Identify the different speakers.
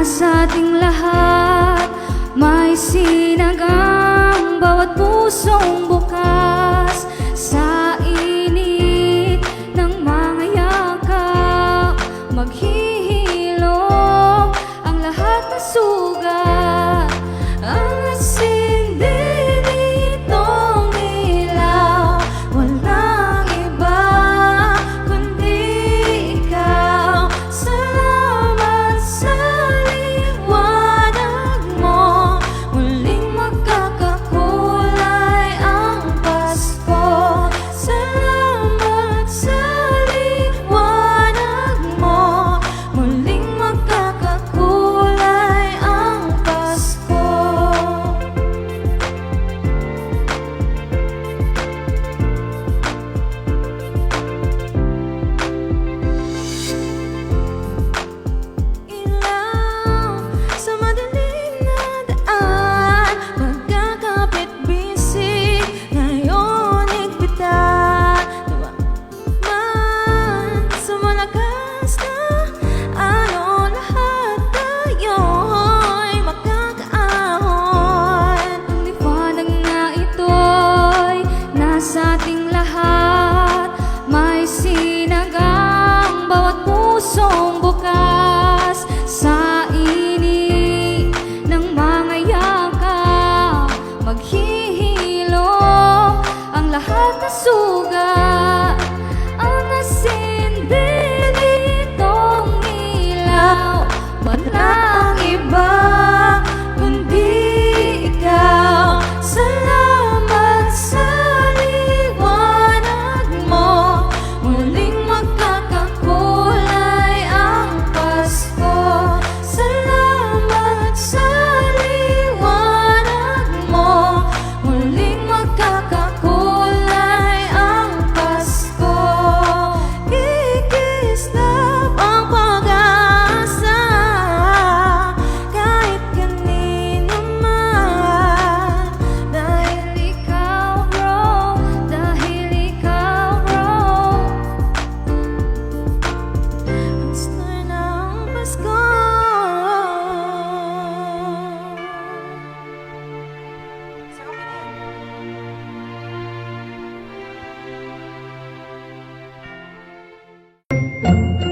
Speaker 1: Sa ating lahat, may sinagang bawat pusong bukas. Sa init ng mga yakap, maghihilom ang lahat ng sugat. Ang asin din itong ilaw, walang iba kundi ikaw. Salamat sa sa ating lahat, may sinagang bawat pusong bukas. Sa init ng mga yakap, maghihilom ang lahat ng sugat. Ang asin din itong ilaw, walang iba kundi ikaw. Salamat sa
Speaker 2: Thank you.